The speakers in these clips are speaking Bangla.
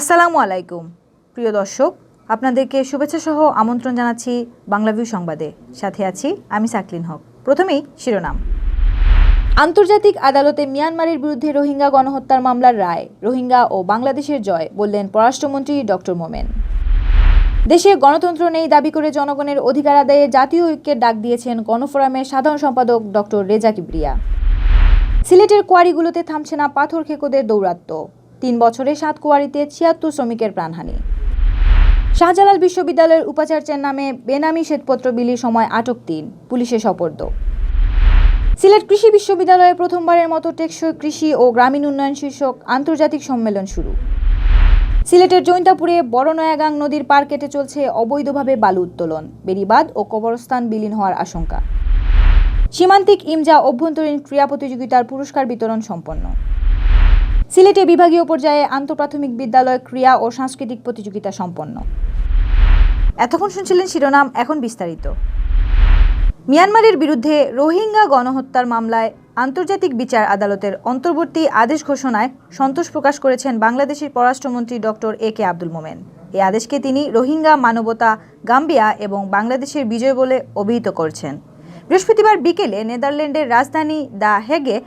আসসালামু আলাইকুম প্রিয় দর্শক, আপনাদেরকে শুভেচ্ছা সহ আমন্ত্রণ জানাচ্ছি বাংলাভিউ সংবাদে। সাথে আছি আমি সাকলিন হক। প্রথমেই শিরোনাম। আন্তর্জাতিক আদালতে মিয়ানমারের বিরুদ্ধে রোহিঙ্গা গণহত্যার মামলার রায়, রোহিঙ্গা ও বাংলাদেশের জয় বললেন পররাষ্ট্রমন্ত্রী ডক্টর মোমেন। দেশে গণতন্ত্র নেই দাবি করে জনগণের অধিকার আদায়ে জাতীয় ঐক্যের ডাক দিয়েছেন গণফোরামের সাধারণ সম্পাদক ডক্টর রেজা কিবরিয়া। সিলেটের কোয়ারিগুলোতে থামছে না পাথর খেকোদের দৌরাত্ম্য, 3 বছরে 7 কোয়ারিতে 76 শ্রমিকের প্রাণহানি। শাহজালাল বিশ্ববিদ্যালয়ের উপাচার্যের নামে বেনামি শ্বেতপত্র বিলির সময় আটক 3, পুলিশে সোপর্দ। সিলেট কৃষি বিশ্ববিদ্যালয়ে প্রথমবারের মতো টেকসই কৃষি ও গ্রামীণ উন্নয়ন শীর্ষক আন্তর্জাতিক সম্মেলন শুরু। সিলেটের জৈন্তাপুরে বড় নয়াগাং নদীর পার কেটে চলছে অবৈধভাবে বালু উত্তোলন, বেড়িবাঁধ ও কবরস্থান বিলীন হওয়ার আশঙ্কা। সীমান্তিক ইমজা অভ্যন্তরীণ ক্রীড়া প্রতিযোগিতার পুরস্কার বিতরণ সম্পন্ন। সিলেটে বিভাগীয় পর্যায়ে আন্তঃপ্রাথমিক বিদ্যালয় ক্রীড়া ও সাংস্কৃতিক প্রতিযোগিতা সম্পন্ন। এতক্ষণ শুনছিলেন শিরোনাম, এখন বিস্তারিত। মিয়ানমারের বিরুদ্ধে রোহিঙ্গা গণহত্যার মামলায় আন্তর্জাতিক বিচার আদালতের অন্তর্বর্তী আদেশ ঘোষণায় সন্তোষ প্রকাশ করেছেন বাংলাদেশের পররাষ্ট্রমন্ত্রী ডক্টর এ.কে আব্দুল মোমেন। এই আদেশকে তিনি রোহিঙ্গা মানবতা, গাম্বিয়া এবং বাংলাদেশের বিজয় বলে অভিহিত করেছেন। বৃহস্পতিবার বিকেলে নেদারল্যান্ডের রাজধানী দ্য হেগে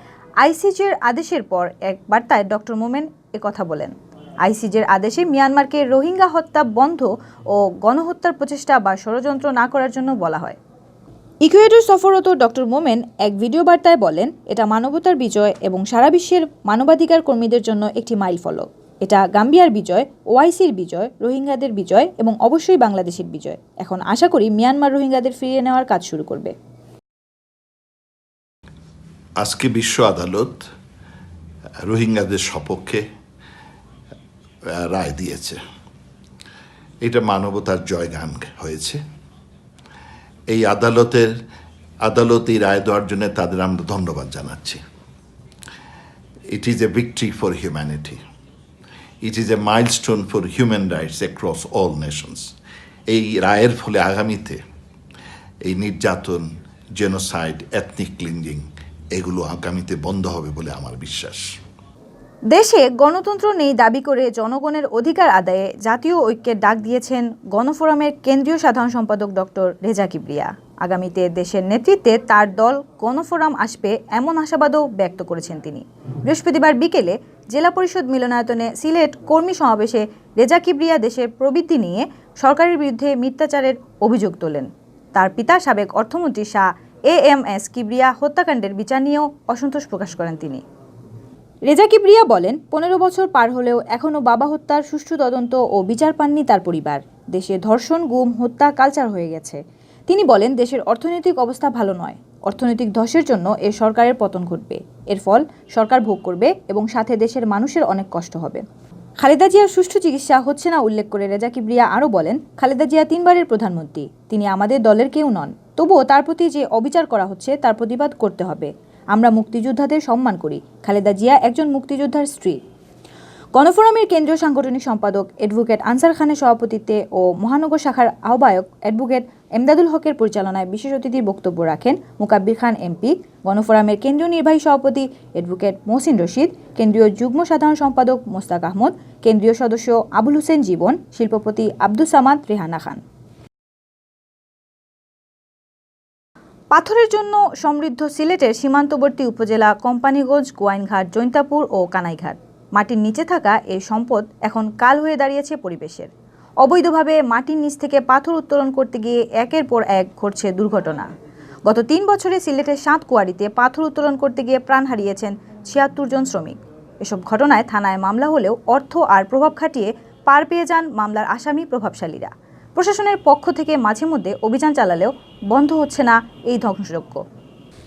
আইসিজের আদেশের পর এক বার্তায় ডক্টর মোমেন একথা বলেন। আইসিজের আদেশে মিয়ানমারকে রোহিঙ্গা হত্যা বন্ধ ও গণহত্যার প্রচেষ্টা বা ষড়যন্ত্র না করার জন্য বলা হয়। ইকুয়েডর সফররত ডক্টর মোমেন এক ভিডিও বার্তায় বলেন, এটা মানবতার বিজয় এবং সারা বিশ্বের মানবাধিকার কর্মীদের জন্য একটি মাইলফলক। এটা গাম্বিয়ার বিজয়, ওআইসির বিজয়, রোহিঙ্গাদের বিজয় এবং অবশ্যই বাংলাদেশের বিজয়। এখন আশা করি মিয়ানমার রোহিঙ্গাদের ফিরিয়ে নেওয়ার কাজ শুরু করবে। আজকে বিশ্ব আদালত রোহিঙ্গাদের সপক্ষে রায় দিয়েছে। এটা মানবতার জয়গান হয়েছে। এই আদালত এই রায় দেওয়ার জন্য তাদের আমরা ধন্যবাদ জানাচ্ছি। It is a victory for humanity. It is a milestone for human rights across all Nations. এই রায়ের ফলে আগামীতে এই নির্যাতন, জেনোসাইড, এথনিক ক্লিনজিং এগুলো আগামীতে বন্ধ হবে বলে আমার বিশ্বাস। দেশে গণতন্ত্র নেই দাবি করে জনগণের অধিকার আদায়ে জাতীয় ঐক্যের ডাক দিয়েছেন গণফোরামের কেন্দ্রীয় সাধারণ সম্পাদক ডক্টর রেজা কিবরিয়া। আগামীতে দেশের নেতৃত্বে তার দল গণফোরাম আসবে এমন আশাবাদও ব্যক্ত করেছেন তিনি। বৃহস্পতিবার বিকেলে জেলা পরিষদ মিলনায়তনে সিলেট কর্মী সমাবেশে রেজা কিবরিয়া দেশের প্রবৃদ্ধি নিয়ে সরকারের বিরুদ্ধে মিথ্যাচারের অভিযোগ তোলেন। তার পিতা সাবেক অর্থমন্ত্রী শাহ এএমএস কিবরিয়া হত্যাকাণ্ডের বিচার নিয়েও অসন্তোষ প্রকাশ করেন তিনি। রেজা কিবরিয়া বলেন, 15 বছর পার হলেও এখনও বাবা হত্যার সুষ্ঠু তদন্ত ও বিচার পাননি তার পরিবার। দেশে ধর্ষণ, গুম, হত্যা কালচার হয়ে গেছে। তিনি বলেন, দেশের অর্থনৈতিক অবস্থা ভালো নয়। অর্থনৈতিক ধসের জন্য এর সরকারের পতন ঘটবে। এর ফল সরকার ভোগ করবে এবং সাথে দেশের মানুষের অনেক কষ্ট হবে। খালেদা জিয়ার সুষ্ঠু চিকিৎসা হচ্ছে না উল্লেখ করে রেজা কিবরিয়া আরও বলেন, খালেদা জিয়া 3 বারের প্রধানমন্ত্রী। তিনি আমাদের দলের কেউ নন। তবুও তার প্রতি যে অবিচার করা হচ্ছে তার প্রতিবাদ করতে হবে। আমরা মুক্তিযোদ্ধাদের সম্মান করি। খালেদা জিয়া একজন মুক্তিযোদ্ধার স্ত্রী। গণফোরামের কেন্দ্রীয় সাংগঠনিক সম্পাদক অ্যাডভোকেট আনসার খানের সভাপতিত্বে ও মহানগর শাখার আহ্বায়ক অ্যাডভোকেট এমদাদুল হকের পরিচালনায় বিশেষ অতিথির বক্তব্য রাখেন মুকাব্বির খান এমপি, গণফোরামের কেন্দ্রীয় নির্বাহী সভাপতি অ্যাডভোকেট মহসিন রশিদ, কেন্দ্রীয় যুগ্ম সাধারণ সম্পাদক মোস্তাক আহমদ, কেন্দ্রীয় সদস্য আবুল হোসেন জীবন, শিল্পপতি আব্দুস সামাদ, রেহানা খান। পাথরের জন্য সমৃদ্ধ সিলেটের সীমান্তবর্তী উপজেলা কোম্পানিগঞ্জ, গোয়াইনঘাট, জৈন্তাপুর ও কানাইঘাট। মাটির নিচে থাকা এই সম্পদ এখন কাল হয়ে দাঁড়িয়েছে পরিবেশের। অবৈধভাবে মাটির নিচ থেকে পাথর উত্তোলন করতে গিয়ে একের পর এক ঘটছে দুর্ঘটনা। গত 3 বছরে সিলেটের 7 কোয়ারিতে পাথর উত্তোলন করতে গিয়ে প্রাণ হারিয়েছেন 76 জন শ্রমিক। এসব ঘটনায় থানায় মামলা হলেও অর্থ আর প্রভাব খাটিয়ে পার পেয়ে যান মামলার আসামি প্রভাবশালীরা। প্রশাসনের পক্ষ থেকে মাঝে মধ্যে অভিযান চালালেও বন্ধ হচ্ছে না এই ধ্বংসযজ্ঞ।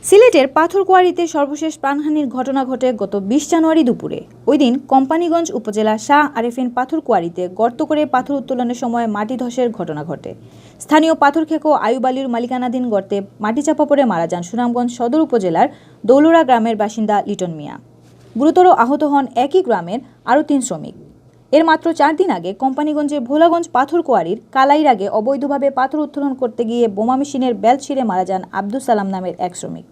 সিলেটের পাথর কোয়ারিতে সর্বশেষ প্রাণহানির ঘটনা ঘটে গত 20 জানুয়ারি দুপুরে। ওই দিন কোম্পানিগঞ্জ উপজেলা শাহ আরেফিন পাথর কোয়ারিতে গর্ত করে পাথর উত্তোলনের সময় মাটি ধসের ঘটনা ঘটে। স্থানীয় পাথর খেকো আয়ুব আলীর মালিকানাধীন গর্তে মাটি চাপা পড়ে মারা যান সুনামগঞ্জ সদর উপজেলার দৌলুরা গ্রামের বাসিন্দা লিটন মিয়া। গুরুতর আহত হন একই গ্রামের আরও 3 শ্রমিক। এর মাত্র 4 দিন আগে কোম্পানিগঞ্জের ভোলাগঞ্জ পাথর কোয়ারির কালাইর আগে অবৈধভাবে পাথর উত্তোলন করতে গিয়ে বোমা মেশিনের বেল্ট ছিঁড়ে মারা যান আব্দুস সালাম নামের এক শ্রমিক।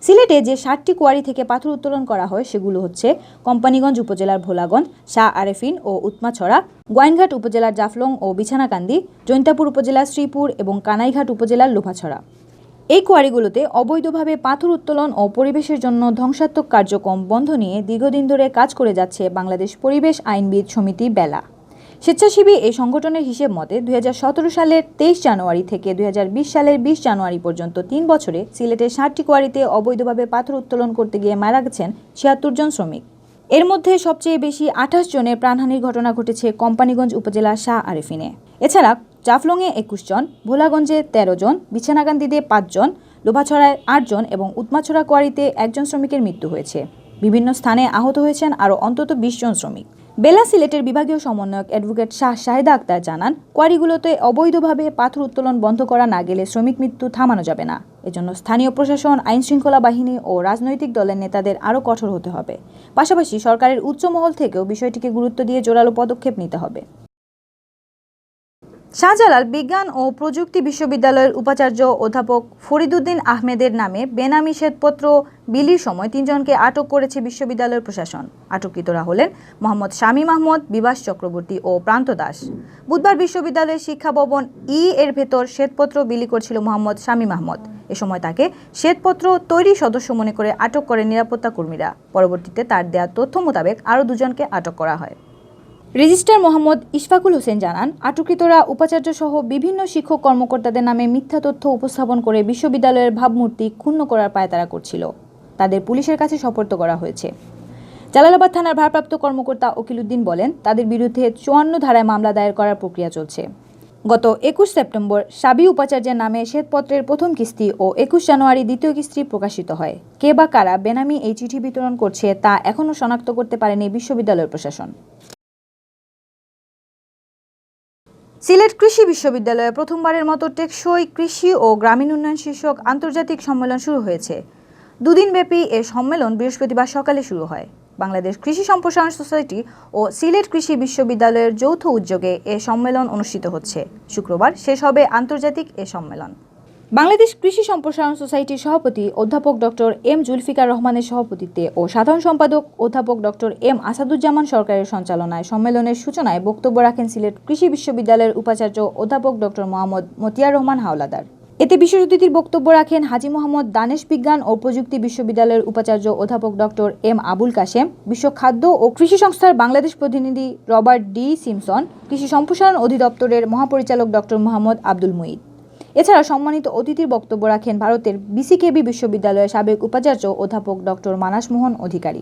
সিলেটে যে 7টি কোয়ারি থেকে পাথর উত্তোলন করা হয় সেগুলো হচ্ছে কোম্পানীগঞ্জ উপজেলার ভোলাগঞ্জ, শাহ আরেফিন ও উৎমাছড়া, গোয়াইনঘাট উপজেলার জাফলং ও বিছানাকান্দি, জৈন্তাপুর উপজেলার শ্রীপুর এবং কানাইঘাট উপজেলার লোহাছড়া। এই কোয়ারিগুলোতে অবৈধভাবে পাথর উত্তোলন ও পরিবেশের জন্য ধ্বংসাত্মক কার্যক্রম বন্ধ নিয়ে দীর্ঘদিন ধরে কাজ করে যাচ্ছে বাংলাদেশ পরিবেশ আইনবিদ সমিতি বেলা। স্বেচ্ছাসেবী এই সংগঠনের হিসেব মতে 2017 সালের 23 জানুয়ারি থেকে 2020 সালের 20 জানুয়ারি পর্যন্ত 3 বছরে সিলেটের 7টি কোয়ারিতে অবৈধভাবে পাথর উত্তোলন করতে গিয়ে মারা গেছেন 76 জন শ্রমিক। এর মধ্যে সবচেয়ে বেশি 28 জনের প্রাণহানির ঘটনা ঘটেছে কোম্পানীগঞ্জ উপজেলার শাহ আরেফিনে। এছাড়া জাফলংয়ে 21 জন, ভোলাগঞ্জে 13 জন, বিছানাকান্দিতে 5 জন, লোহাছড়ায় 8 জন এবং উৎমাছড়া কোয়ারিতে 1 জন শ্রমিকের মৃত্যু হয়েছে। বিভিন্ন স্থানে আহত হয়েছেন আরও অন্তত 20 জন শ্রমিক। বেলা সিলেটের বিভাগীয় সমন্বয়ক অ্যাডভোকেট শাহ শাহেদা আক্তার জানান, কোয়ারিগুলোতে অবৈধভাবে পাথর উত্তোলন বন্ধ করা না গেলে শ্রমিক মৃত্যু থামানো যাবে না। এজন্য স্থানীয় প্রশাসন, আইনশৃঙ্খলা বাহিনী ও রাজনৈতিক দলের নেতাদের আরও কঠোর হতে হবে। পাশাপাশি সরকারের উচ্চ মহল থেকেও বিষয়টিকে গুরুত্ব দিয়ে জোরালো পদক্ষেপ নিতে হবে। শাহজালাল বিজ্ঞান ও প্রযুক্তি বিশ্ববিদ্যালয়ের উপাচার্য অধ্যাপক ফরিদউদ্দিন আহমেদের নামে বেনামি শ্বেতপত্র বিলির সময় 3 জনকে আটক করেছে বিশ্ববিদ্যালয়ের প্রশাসন। আটককৃতরা হলেন মোহাম্মদ শামীম আহমদ, বিভাস চক্রবর্তী ও প্রান্ত দাস। বুধবার বিশ্ববিদ্যালয়ের শিক্ষা ভবন এর ভেতর শ্বেতপত্র বিলি করছিল মোহাম্মদ শামীম আহমদ। এ সময় তাকে শ্বেতপত্র তৈরি সদস্য মনে করে আটক করেন নিরাপত্তা কর্মীরা। পরবর্তীতে তার দেওয়া তথ্য মোতাবেক আরও 2 জনকে আটক করা হয়। রেজিস্ট্রার মোহাম্মদ ইশফাকুল হোসেন জানান, আটককৃতরা উপাচার্য সহ বিভিন্ন শিক্ষক কর্মকর্তাদের নামে মিথ্যা তথ্য উপস্থাপন করে বিশ্ববিদ্যালয়ের ভাবমূর্তি ক্ষুণ্ণ করার পায়তারা করছিল। তাদের পুলিশের কাছে সোপর্দ করা হয়েছে। জালালাবাদ থানার ভারপ্রাপ্ত কর্মকর্তা ওকিল উদ্দিন বলেন, তাদের বিরুদ্ধে 54 ধারায় মামলা দায়ের করার প্রক্রিয়া চলছে। গত 21 সেপ্টেম্বর সাবি উপাচার্যের নামে শ্বেতপত্রের প্রথম কিস্তি ও 21 জানুয়ারি দ্বিতীয় কিস্তি প্রকাশিত হয়। কে বা কারা বেনামি এই চিঠি বিতরণ করছে তা এখনও শনাক্ত করতে পারেনি বিশ্ববিদ্যালয়ের প্রশাসন। সিলেট কৃষি বিশ্ববিদ্যালয়ে প্রথমবারের মতো টেকসই কৃষি ও গ্রামীণ উন্নয়ন শীর্ষক আন্তর্জাতিক সম্মেলন শুরু হয়েছে। 2 দিনব্যাপী এ সম্মেলন বৃহস্পতিবার সকালে শুরু হয়। বাংলাদেশ কৃষি সম্প্রসারণ সোসাইটি ও সিলেট কৃষি বিশ্ববিদ্যালয়ের যৌথ উদ্যোগে এ সম্মেলন অনুষ্ঠিত হচ্ছে। শুক্রবার শেষ হবে আন্তর্জাতিক এ সম্মেলন। বাংলাদেশ কৃষি সম্প্রসারণ সোসাইটির সভাপতি অধ্যাপক ডক্টর এম জুলফিকার রহমানের সভাপতিত্বে ও সাধারণ সম্পাদক অধ্যাপক ডক্টর এম আসাদুজ্জামান সরকারের সঞ্চালনায় সম্মেলনের সূচনায় বক্তব্য রাখেন সিলেট কৃষি বিশ্ববিদ্যালয়ের উপাচার্য অধ্যাপক ডক্টর মোহাম্মদ মতিয়ার রহমান হাওলাদার। এতে বিশেষ অতিথির বক্তব্য রাখেন হাজী মোহাম্মদ দানেশ বিজ্ঞান ও প্রযুক্তি বিশ্ববিদ্যালয়ের উপাচার্য অধ্যাপক ডক্টর এম আবুল কাশেম, বিশ্ব খাদ্য ও কৃষি সংস্থার বাংলাদেশ প্রতিনিধি রবার্ট ডি সিমসন, কৃষি সম্প্রসারণ অধিদপ্তরের মহাপরিচালক ডক্টর মোহাম্মদ আব্দুল মুঈদ। এছাড়া সম্মানিত অতিথির বক্তব্য রাখেন ভারতের বিসিকেবি বিশ্ববিদ্যালয়ের সাবেক উপাচার্য অধ্যাপক ডক্টর মানাস মোহন অধিকারী।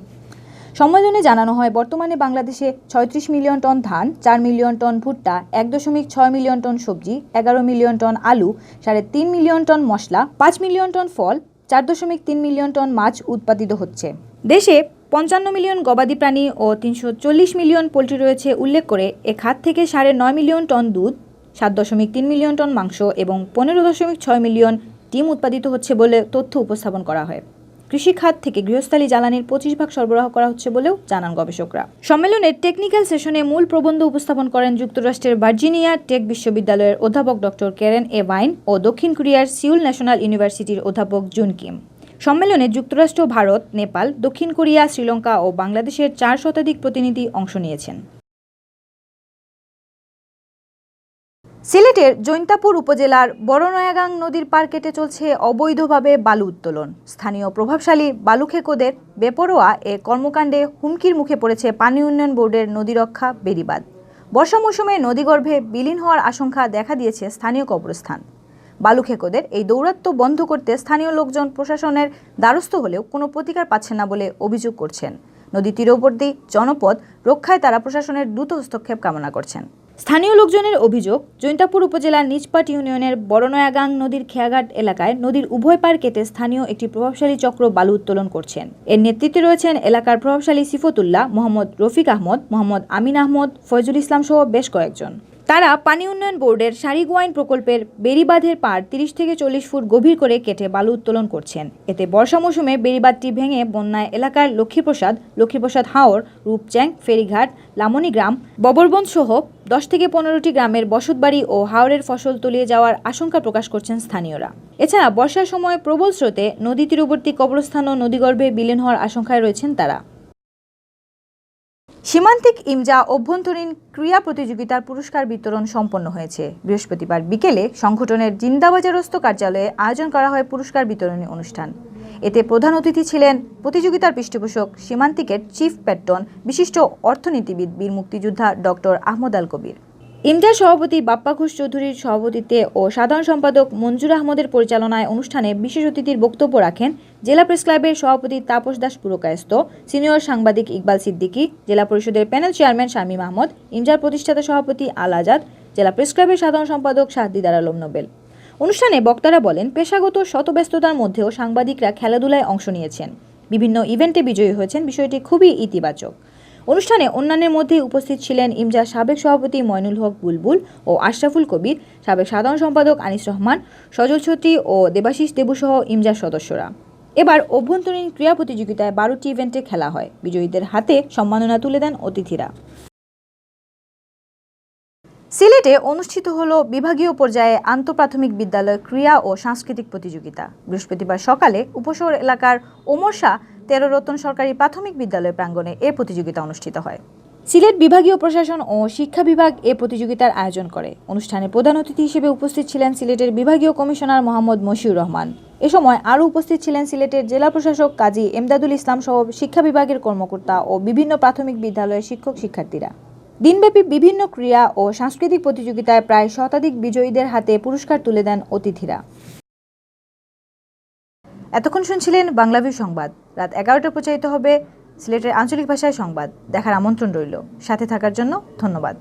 সম্মেলনে জানানো হয়, বর্তমানে বাংলাদেশে 36 মিলিয়ন টন ধান, 4 মিলিয়ন টন ভুট্টা, 1.6 মিলিয়ন টন সবজি, 11 মিলিয়ন টন আলু, 3.5 মিলিয়ন টন মশলা, 5 মিলিয়ন টন ফল, 4.3 মিলিয়ন টন মাছ উৎপাদিত হচ্ছে। দেশে 55 মিলিয়ন গবাদি প্রাণী ও 340 মিলিয়ন পোল্ট্রি রয়েছে উল্লেখ করে এ খাত থেকে 9.5 মিলিয়ন টন দুধ, 7.3 মিলিয়ন টন মাংস এবং 15.6 মিলিয়ন ডিম উৎপাদিত হচ্ছে বলে তথ্য উপস্থাপন করা হয়। কৃষি খাত থেকে গৃহস্থালী জ্বালানির 25% সরবরাহ করা হচ্ছে বলেও জানান গবেষকরা। সম্মেলনের টেকনিক্যাল সেশনে মূল প্রবন্ধ উপস্থাপন করেন যুক্তরাষ্ট্রের ভার্জিনিয়া টেক বিশ্ববিদ্যালয়ের অধ্যাপক ডক্টর কেরেন এ ভাইন ও দক্ষিণ কোরিয়ার সিউল ন্যাশনাল ইউনিভার্সিটির অধ্যাপক জুন কিম। সম্মেলনে যুক্তরাষ্ট্র, ভারত, নেপাল, দক্ষিণ কোরিয়া, শ্রীলঙ্কা ও বাংলাদেশের 4 শতাধিক প্রতিনিধি অংশ নিয়েছেন। সিলেটের জৈন্তাপুর উপজেলার বড়নয়াগাং নদীর পার কেটে চলছে অবৈধভাবে বালু উত্তোলন। স্থানীয় প্রভাবশালী বালুখেকোদের বেপরোয়া এ কর্মকাণ্ডে হুমকির মুখে পড়েছে পানি উন্নয়ন বোর্ডের নদীরক্ষা বেড়িবাঁধ। বর্ষা মৌসুমে নদীগর্ভে বিলীন হওয়ার আশঙ্কা দেখা দিয়েছে স্থানীয় কবরস্থান। বালুখেকোদের এই দৌরাত্ম্য বন্ধ করতে স্থানীয় লোকজন প্রশাসনের দ্বারস্থ হলেও কোনো প্রতিকার পাচ্ছেন না বলে অভিযোগ করছেন। নদী তীরবর্তী জনপদ রক্ষায় তারা প্রশাসনের দ্রুত হস্তক্ষেপ কামনা করছেন। স্থানীয় লোকজনের অভিযোগ, জৈন্তাপুর উপজেলার নিজপাট ইউনিয়নের বড়নয়াগাং নদীর খেয়াঘাট এলাকায় নদীর উভয় পার কেটে স্থানীয় একটি প্রভাবশালী চক্র বালু উত্তোলন করছেন। এর নেতৃত্বে রয়েছেন এলাকার প্রভাবশালী সিফতুল্লাহ, মোহাম্মদ রফিক আহমদ, মোহাম্মদ আমিন আহমদ, ফয়জুল ইসলাম সহ বেশ কয়েকজন। তারা পানি উন্নয়ন বোর্ডের সারিগোয়াইন প্রকল্পের বেড়িবাঁধের পাড় 30 থেকে 40 ফুট গভীর করে কেটে বালু উত্তোলন করছেন। এতে বর্ষা মৌসুমে বেড়িবাঁধটি ভেঙে বন্যায় এলাকার লক্ষ্মীপ্রসাদ হাওর, রূপচ্যাং, ফেরিঘাট, লামনিগ্রাম, ববরবন্দ সহ 10 থেকে 15টি গ্রামের বসতবাড়ি ও হাওরের ফসল তলিয়ে যাওয়ার আশঙ্কা প্রকাশ করছেন স্থানীয়রা। এছাড়া বর্ষার সময় প্রবল স্রোতে নদী তীরবর্তী কবরস্থান ও নদীগর্ভে বিলীন হওয়ার আশঙ্কায় রয়েছেন তারা। সীমান্তিক ইমজা অভ্যন্তরীণ ক্রীড়া প্রতিযোগিতার পুরস্কার বিতরণ সম্পন্ন হয়েছে। বৃহস্পতিবার বিকেলে সংগঠনের জিন্দাবাজারস্থ কার্যালয়ে আয়োজন করা হয় পুরস্কার বিতরণী অনুষ্ঠান। এতে প্রধান অতিথি ছিলেন প্রতিযোগিতার পৃষ্ঠপোষক সীমান্তিকের চিফ প্যাট্রন বিশিষ্ট অর্থনীতিবিদ বীর মুক্তিযোদ্ধা ডক্টর আহমদ আল কবির। ইমজার সভাপতি বাপ্পা ঘোষ চৌধুরীর সভাপতিত্বে ও সাধারণ সম্পাদক মঞ্জুর আহমদের পরিচালনায় অনুষ্ঠানে বিশেষ অতিথির বক্তব্য রাখেন জেলা প্রেস ক্লাবের সভাপতি তাপস দাস পুরকায়স্থ, সিনিয়র সাংবাদিক ইকবাল সিদ্দিকী, জেলা পরিষদের প্যানেল চেয়ারম্যান শামীম আহমদ, ইমজার প্রতিষ্ঠাতা সভাপতি আল আজাদ, জেলা প্রেস ক্লাবের সাধারণ সম্পাদক শাহদিদার আলম নোবেল। অনুষ্ঠানে বক্তারা বলেন, পেশাগত শতব্যস্ততার মধ্যেও সাংবাদিকরা খেলাধুলায় অংশ নিয়েছেন, বিভিন্ন ইভেন্টে বিজয়ী হয়েছেন, বিষয়টি খুবই ইতিবাচক। অনুষ্ঠানে অন্যান্যের মধ্যে উপস্থিত ছিলেন ইমজার সাবেক সভাপতি ময়নুল হক বুলবুল ও আশরাফুল কবির, সাবেক সাধারণ সম্পাদক আনিস রহমান, সজল ছত্রী ও দেবাশিস দেবুসহ ইমজার সদস্যরা। এবার অভ্যন্তরীণ ক্রীড়া প্রতিযোগিতায় 12টি ইভেন্টে খেলা হয়। বিজয়ীদের হাতে সম্মাননা তুলে দেন অতিথিরা। সিলেটে অনুষ্ঠিত হল বিভাগীয় পর্যায়ে আন্তঃপ্রাথমিক বিদ্যালয় ক্রীড়া ও সাংস্কৃতিক প্রতিযোগিতা। বৃহস্পতিবার সকালে উপশহর এলাকার ওমর শাহ 13 রতন সরকারি প্রাথমিক বিদ্যালয় প্রাঙ্গণে এ প্রতিযোগিতা অনুষ্ঠিত হয়। সিলেট বিভাগীয় প্রশাসন ও শিক্ষা বিভাগ এ প্রতিযোগিতার আয়োজন করে। অনুষ্ঠানে প্রধান অতিথি হিসেবে উপস্থিত ছিলেন সিলেটের বিভাগীয় কমিশনার মোহাম্মদ মশিউর রহমান। এ সময় আরও উপস্থিত ছিলেন সিলেটের জেলা প্রশাসক কাজী এমদাদুল ইসলাম সহ শিক্ষা বিভাগের কর্মকর্তা ও বিভিন্ন প্রাথমিক বিদ্যালয়ের শিক্ষক শিক্ষার্থীরা। দিনব্যাপী বিভিন্ন ক্রীড়া ও সাংস্কৃতিক প্রতিযোগিতায় প্রায় শতাধিক বিজয়ীদের হাতে পুরস্কার তুলে দেন অতিথিরা। এতক্ষণ শুনছিলেন বাংলাভিউ সংবাদ। রাত 11টায় প্রচারিত হবে সিলেটের আঞ্চলিক ভাষায় সংবাদ। দেখার আমন্ত্রণ রইল। সাথে থাকার জন্য ধন্যবাদ।